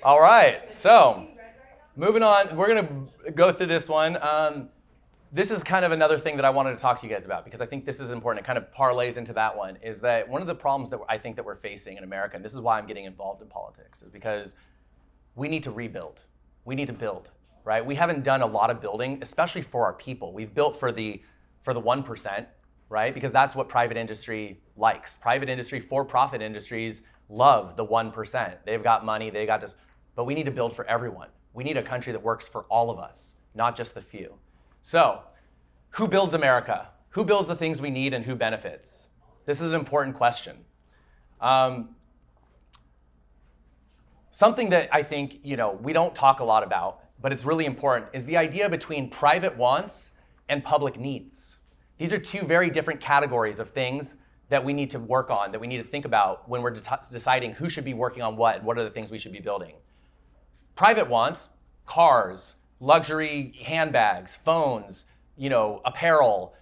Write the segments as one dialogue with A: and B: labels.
A: All right, so moving on, we're going to go through this one. This is kind of another thing that I wanted to talk to you guys about because I think this is important. It kind of parlays into that one, is that one of the problems that I think that we're facing in America, and this is why I'm getting involved in politics, is because we need to rebuild. We need to build, right? We haven't done a lot of building, especially for our people. We've built for the 1%, right? Because that's what private industry likes. Private industry, for-profit industries love the 1%. They've got money, they got this, but we need to build for everyone. We need a country that works for all of us, not just the few. So, who builds America? Who builds the things we need and who benefits? This is an important question. Something that I think, we don't talk a lot about, but it's really important, is the idea between private wants and public needs. These are two very different categories of things that we need to work on, that we need to think about when we're deciding who should be working on what are the things we should be building. Private wants, cars, luxury handbags, phones, apparel,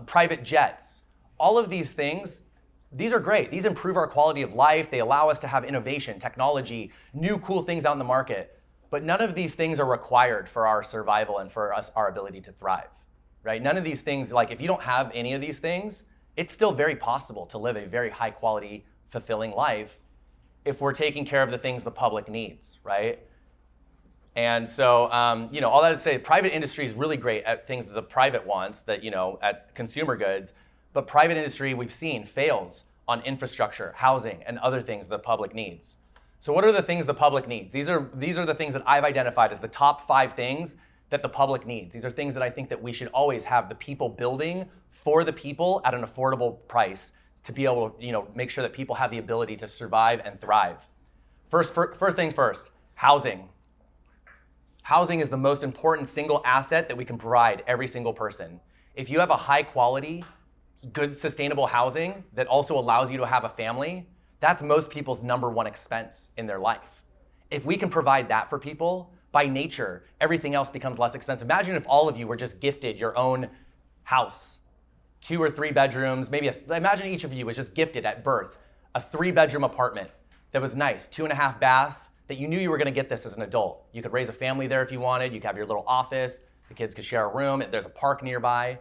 A: private jets, all of these things, these are great. These improve our quality of life. They allow us to have innovation, technology, new cool things out in the market. But none of these things are required for our survival and for our ability to thrive, right? None of these things, like if you don't have any of these things, it's still very possible to live a very high quality, fulfilling life if we're taking care of the things the public needs, right? And so, all that to say, private industry is really great at things that the private wants, that, at consumer goods, but private industry, we've seen, fails on infrastructure, housing, and other things the public needs. So what are the things the public needs? These are the things that I've identified as the top 5 things that the public needs. These are things that I think that we should always have the people building for the people at an affordable price to be able to, make sure that people have the ability to survive and thrive. First things first, housing. Housing is the most important single asset that we can provide every single person. If you have a high quality, good sustainable housing that also allows you to have a family, that's most people's number one expense in their life. If we can provide that for people, by nature, everything else becomes less expensive. Imagine if all of you were just gifted your own house, 2 or 3 bedrooms, imagine each of you was just gifted at birth a 3-bedroom apartment that was nice, 2.5 baths, that you knew you were gonna get this as an adult. You could raise a family there if you wanted, you could have your little office, the kids could share a room, there's a park nearby.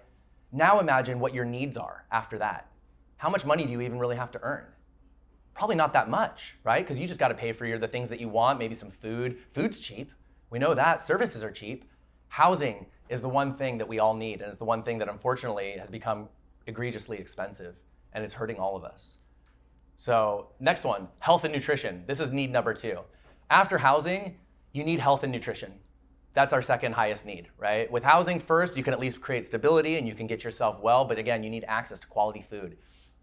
A: Now imagine what your needs are after that. How much money do you even really have to earn? Probably not that much, right? Because you just gotta pay for the things that you want, maybe some food. Food's cheap, we know that. Services are cheap. Housing is the one thing that we all need, and it's the one thing that unfortunately has become egregiously expensive, and it's hurting all of us. So next one, health and nutrition. This is need number 2. After housing, you need health and nutrition. That's our second highest need, right? With housing first, you can at least create stability and you can get yourself well, but again, you need access to quality food,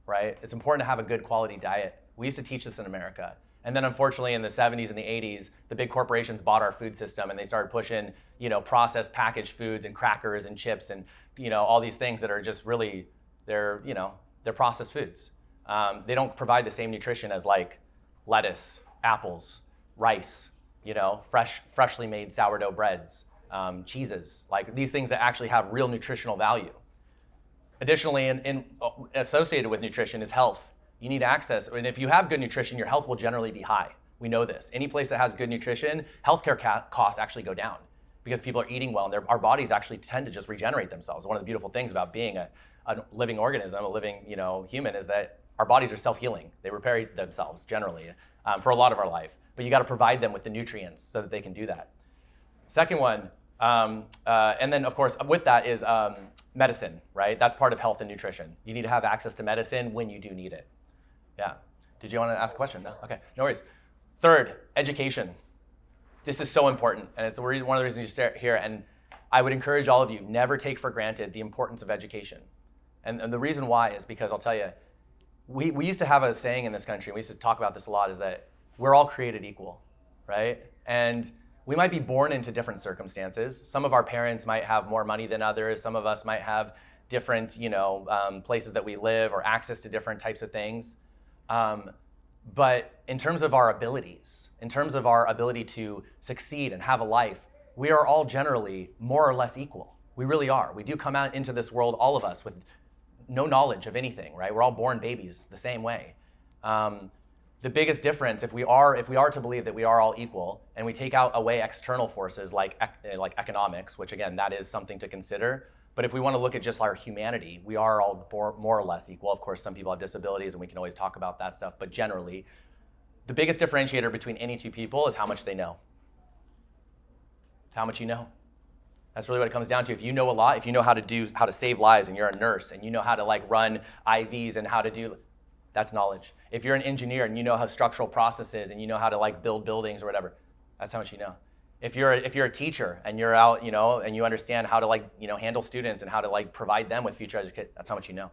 A: right? It's important to have a good quality diet. We used to teach this in America. And then unfortunately in the 70s and the 80s, the big corporations bought our food system and they started pushing, processed packaged foods and crackers and chips and, all these things that are just really, they're processed foods. They don't provide the same nutrition as like lettuce, apples, rice, freshly made sourdough breads, cheeses, like these things that actually have real nutritional value. Additionally, associated with nutrition is health. You need access, and if you have good nutrition, your health will generally be high. We know this. Any place that has good nutrition, healthcare costs actually go down because people are eating well, and our bodies actually tend to just regenerate themselves. One of the beautiful things about being a living organism, a living human, is that our bodies are self-healing. They repair themselves generally for a lot of our life, but you got to provide them with the nutrients so that they can do that. Second one, and then of course with that is medicine, right? That's part of health and nutrition. You need to have access to medicine when you do need it. Yeah. Did you want to ask a question? No? Okay, no worries. Third, education. This is so important, and it's one of the reasons you start here, and I would encourage all of you, never take for granted the importance of education. And the reason why is because I'll tell you, we used to have a saying in this country, and we used to talk about this a lot, is that we're all created equal, right? And we might be born into different circumstances. Some of our parents might have more money than others. Some of us might have different, places that we live or access to different types of things. But in terms of our abilities, in terms of our ability to succeed and have a life, we are all generally more or less equal. We really are. We do come out into this world, all of us, with no knowledge of anything, right? We're all born babies the same way. The biggest difference, if we are to believe that we are all equal, and we take out away external forces like economics, which again, that is something to consider. But if we want to look at just our humanity, we are all more or less equal. Of course, some people have disabilities, and we can always talk about that stuff. But generally, the biggest differentiator between any two people is how much they know. It's how much you know. That's really what it comes down to. If you know a lot, if you know how to save lives, and you're a nurse, and you know how to like run IVs and how to do, that's knowledge. If you're an engineer and you know how structural processes and you know how to like build buildings or whatever, that's how much you know. If you're a teacher and you're out, and you understand how to like, handle students and how to like provide them with future education, that's how much you know,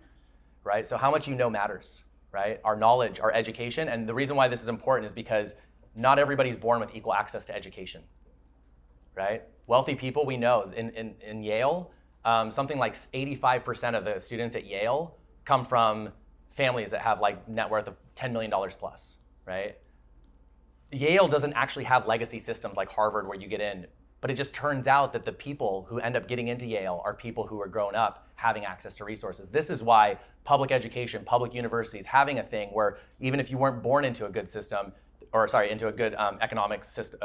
A: right? So how much you know matters, right? Our knowledge, our education, and the reason why this is important is because not everybody's born with equal access to education, right? Wealthy people, we know in Yale, something like 85% of the students at Yale come from families that have like net worth of $10 million plus, right? Yale doesn't actually have legacy systems like Harvard where you get in, but it just turns out that the people who end up getting into Yale are people who are grown up having access to resources. This is why public education, public universities having a thing where even if you weren't born into a good system, into a good economic system,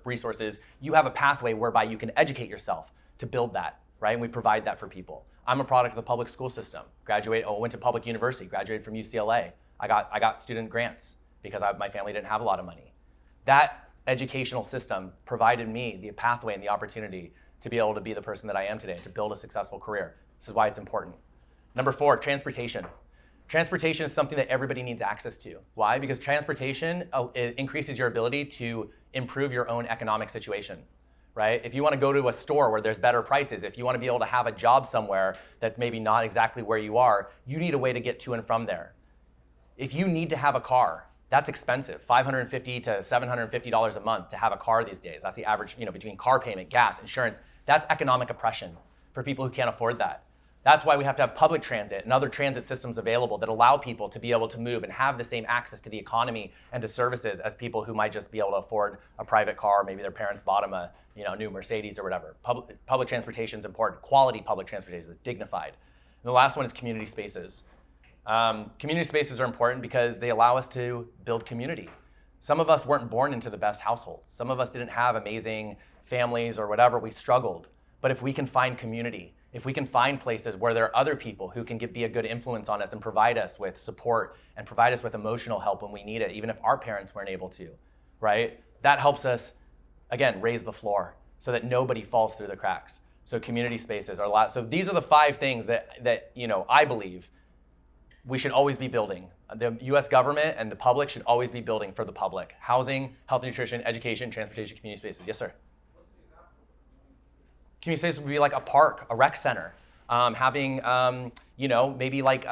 A: resources, you have a pathway whereby you can educate yourself to build that, right? And we provide that for people. I'm a product of the public school system. Went to public university, graduated from UCLA. I got student grants because my family didn't have a lot of money. That educational system provided me the pathway and the opportunity to be able to be the person that I am today, to build a successful career. This is why it's important. Number 4, transportation. Transportation is something that everybody needs access to. Why? Because transportation it increases your ability to improve your own economic situation, right? If you want to go to a store where there's better prices, if you want to be able to have a job somewhere that's maybe not exactly where you are, you need a way to get to and from there. If you need to have a car, that's expensive, $550 to $750 a month to have a car these days. That's the average, between car payment, gas, insurance. That's economic oppression for people who can't afford that. That's why we have to have public transit and other transit systems available that allow people to be able to move and have the same access to the economy and to services as people who might just be able to afford a private car. Maybe their parents bought them a new Mercedes or whatever. Public transportation is important. Quality public transportation is dignified. And the last one is community spaces. Community spaces are important because they allow us to build community. Some of us weren't born into the best households. Some of us didn't have amazing families or whatever. We struggled. But if we can find community, if we can find places where there are other people who can be a good influence on us and provide us with support and provide us with emotional help when we need it, even if our parents weren't able to, right? That helps us, again, raise the floor so that nobody falls through the cracks. So community spaces are a lot. So these are the 5 things that I believe we should always be building. The U.S. government and the public should always be building for the public. Housing, health and nutrition, education, transportation, community spaces. Yes, sir? Community spaces would be like a park, a rec center, having, maybe like,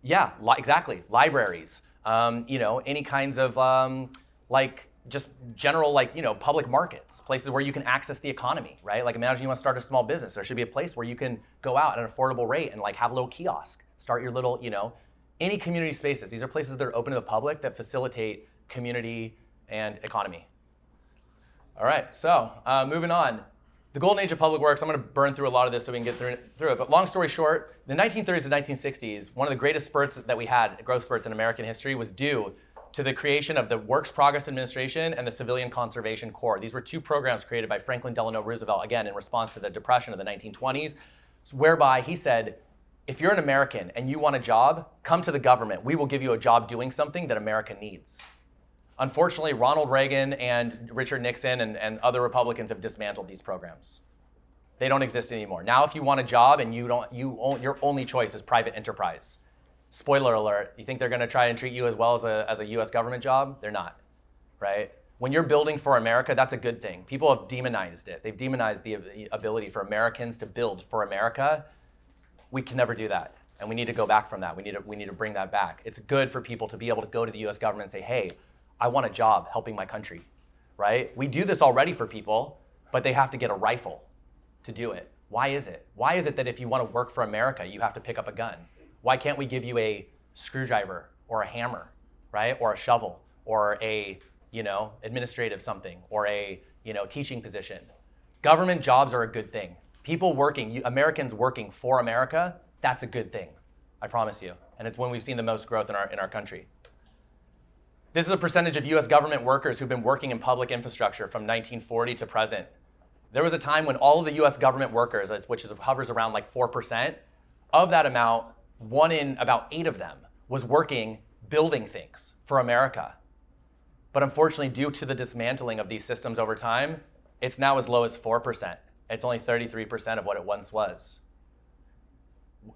A: exactly, libraries, any kinds of just general public markets, places where you can access the economy, right? Like imagine you want to start a small business. There should be a place where you can go out at an affordable rate and have a little kiosk, start your little, any community spaces. These are places that are open to the public that facilitate community and economy. All right, so moving on. The golden age of public works, I'm going to burn through a lot of this so we can get through it. But long story short, the 1930s and 1960s, one of the greatest spurts that we had, growth spurts in American history, was due to the creation of the Works Progress Administration and the Civilian Conservation Corps. These were 2 programs created by Franklin Delano Roosevelt, again, in response to the Depression of the 1920s, whereby he said, if you're an American and you want a job, come to the government. We will give you a job doing something that America needs. Unfortunately, Ronald Reagan and Richard Nixon and other Republicans have dismantled these programs. They don't exist anymore. Now, if you want a job and your only choice is private enterprise. Spoiler alert, you think they're going to try and treat you as well as a U.S. government job? They're not, right? When you're building for America, that's a good thing. People have demonized it. They've demonized the ability for Americans to build for America. We can never do that, and we need to go back from that. We need to bring that back. It's good for people to be able to go to the U.S. government and say, hey, I want a job helping my country, right? We do this already for people, but they have to get a rifle to do it. Why is it? Why is it that if you want to work for America, you have to pick up a gun? Why can't we give you a screwdriver or a hammer, right? Or a shovel or a, administrative something or a, teaching position? Government jobs are a good thing. People working, Americans working for America, that's a good thing. I promise you. And it's when we've seen the most growth in our country. This is a percentage of US government workers who've been working in public infrastructure from 1940 to present. There was a time when all of the US government workers, which hovers around like 4%, of that amount, 1 in about 8 of them was working building things for America. But unfortunately, due to the dismantling of these systems over time, it's now as low as 4%. It's only 33% of what it once was.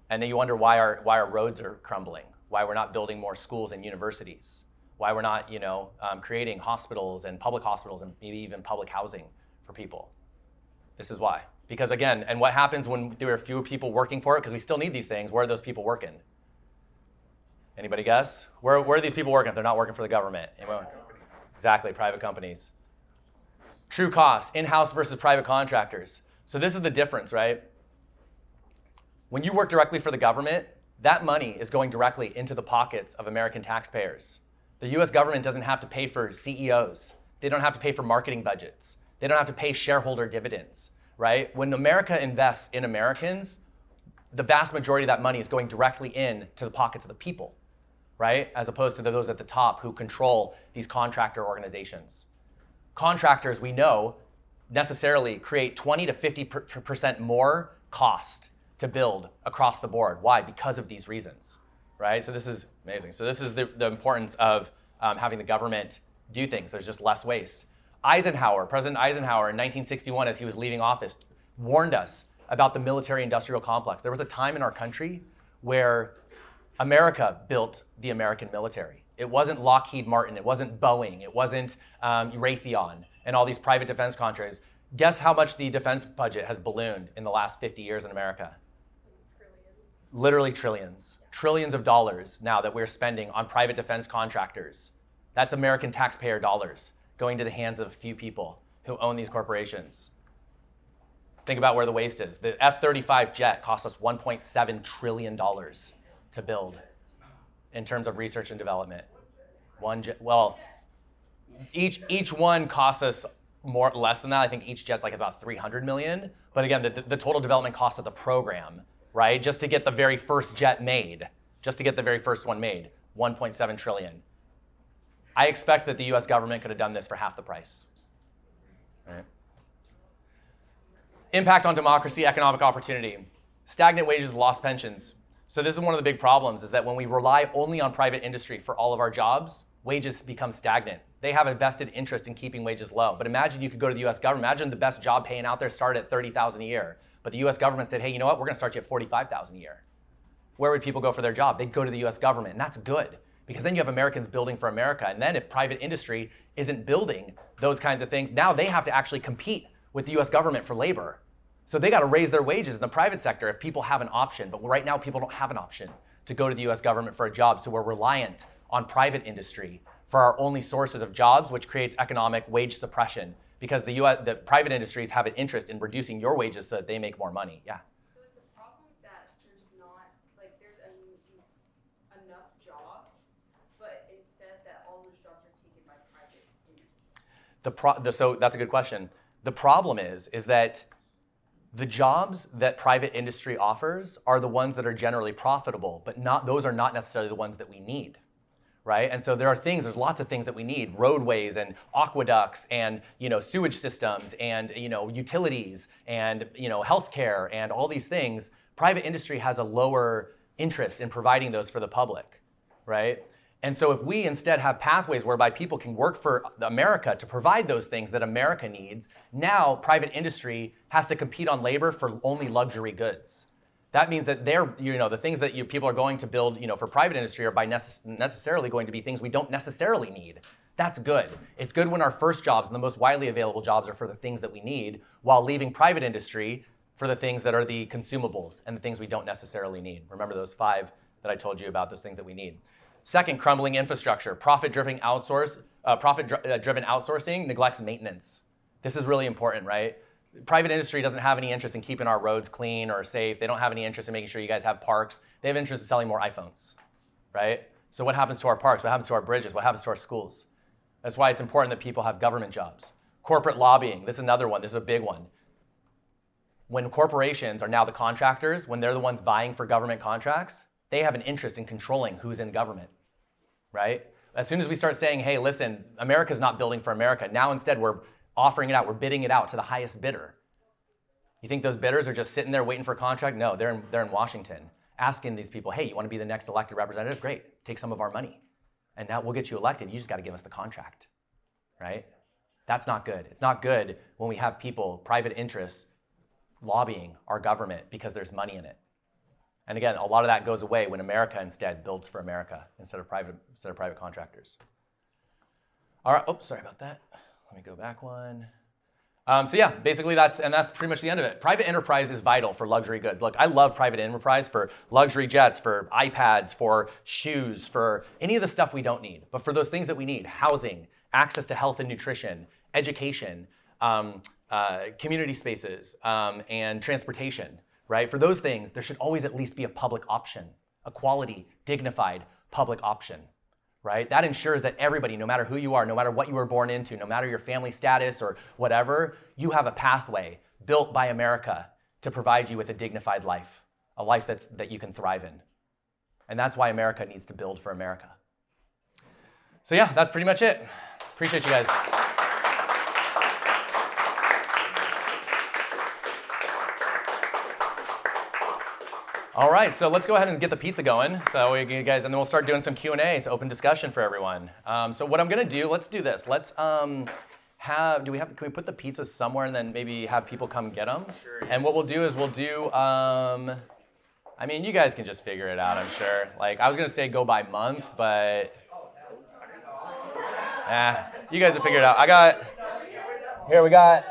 A: And then you wonder why our roads are crumbling, why we're not building more schools and universities, why we're not creating hospitals and maybe even public housing for people. This is why. Because again, and what happens when there are fewer people working for it, because we still need these things, where are those people working? Anybody guess? Where are these people working if they're not working for the government? Exactly, private companies. True costs, in-house versus private contractors. So this is the difference, right? When you work directly for the government, that money is going directly into the pockets of American taxpayers. The US government doesn't have to pay for CEOs. They don't have to pay for marketing budgets. They don't have to pay shareholder dividends, right? When America invests in Americans, the vast majority of that money is going directly into the pockets of the people, right? As opposed to those at the top who control these contractor organizations. Contractors, we know, necessarily create 20 to 50% more cost to build across the board. Why? Because of these reasons, right? So this is amazing. So this is the importance of having the government do things. There's just less waste. President Eisenhower in 1961, as he was leaving office, warned us about the military-industrial complex. There was a time in our country where America built the American military. It wasn't Lockheed Martin, it wasn't Boeing, it wasn't Raytheon, and all these private defense contractors. Guess how much the defense budget has ballooned in the last 50 years in America?
B: Trillions.
A: Literally trillions. Trillions of dollars now that we're spending on private defense contractors. That's American taxpayer dollars going to the hands of a few people who own these corporations. Think about where the waste is. The F-35 jet cost us $1.7 trillion to build in terms of research and development. Each one costs us less than that. I think each jet's like about 300 million. But again, the total development cost of the program, right? Just to get the very first jet made, just to get the very first one made, 1.7 trillion. I expect that the US government could have done this for half the price. Right. Impact on democracy, economic opportunity. Stagnant wages, lost pensions. So this is one of the big problems, is that when we rely only on private industry for all of our jobs, wages become stagnant. They have a vested interest in keeping wages low. But imagine you could go to the US government. Imagine the best job paying out there started at $30,000 a year. But the US government said, hey, you know what? We're gonna start you at $45,000 a year. Where would people go for their job? They'd go to the US government, and that's good. Because then you have Americans building for America. And then if private industry isn't building those kinds of things, now they have to actually compete with the US government for labor. So they got to raise their wages in the private sector if people have an option. But right now, people don't have an option to go to the US government for a job. So we're reliant on private industry for our only sources of jobs, which creates economic wage suppression because the private industries have an interest in reducing your wages so that they make more money. Yeah.
B: So is the problem that there's not, like, there's enough jobs, but instead that all those jobs are taken by private industry?
A: So that's a good question. The problem is that the jobs that private industry offers are the ones that are generally profitable, but those are not necessarily the ones that we need, right? And so there's lots of things that we need: roadways and aqueducts and sewage systems and utilities and healthcare and all these things. Private industry has a lower interest in providing those for the public, right? And so if we instead have pathways whereby people can work for America to provide those things that America needs, now private industry has to compete on labor for only luxury goods. That means that the things that people are going to build for private industry are by necessarily going to be things we don't necessarily need. That's good. It's good when our first jobs and the most widely available jobs are for the things that we need, while leaving private industry for the things that are the consumables and the things we don't necessarily need. Remember those 5 that I told you about, those things that we need. Second, crumbling infrastructure. Profit-driven outsourcing neglects maintenance. This is really important, right? Private industry doesn't have any interest in keeping our roads clean or safe. They don't have any interest in making sure you guys have parks. They have interest in selling more iPhones, right? So what happens to our parks? What happens to our bridges? What happens to our schools? That's why it's important that people have government jobs. Corporate lobbying. This is another one. This is a big one. When corporations are now the contractors, when they're the ones vying for government contracts, they have an interest in controlling who's in government, right? As soon as we start saying, hey, listen, America's not building for America, now instead we're offering it out, we're bidding it out to the highest bidder. You think those bidders are just sitting there waiting for a contract? No, they're in Washington asking these people, hey, you want to be the next elected representative? Great, take some of our money. And now we'll get you elected. You just got to give us the contract, right? That's not good. It's not good when we have people, private interests, lobbying our government because there's money in it. And again, a lot of that goes away when America instead builds for America instead of private contractors. All right, oh, sorry about that. Let me go back one. So yeah, basically that's pretty much the end of it. Private enterprise is vital for luxury goods. Look, I love private enterprise for luxury jets, for iPads, for shoes, for any of the stuff we don't need. But for those things that we need, housing, access to health and nutrition, education, community spaces, and transportation, right? For those things, there should always at least be a public option, a quality, dignified public option. Right? That ensures that everybody, no matter who you are, no matter what you were born into, no matter your family status or whatever, you have a pathway built by America to provide you with a dignified life, a life that you can thrive in. And that's why America needs to build for America. So yeah, that's pretty much it. Appreciate you guys. All right, so let's go ahead and get the pizza going. So you guys, and then we'll start doing some Q&A, so open discussion for everyone. So what I'm gonna do, let's do this. Let's can we put the pizzas somewhere and then maybe have people come get them? Sure. And what we'll do is I mean, you guys can just figure it out, I'm sure. Like, I was gonna say go by month, but you guys have figured it out. Here we got.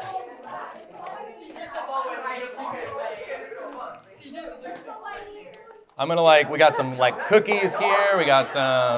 A: I'm gonna we got some cookies here, we got some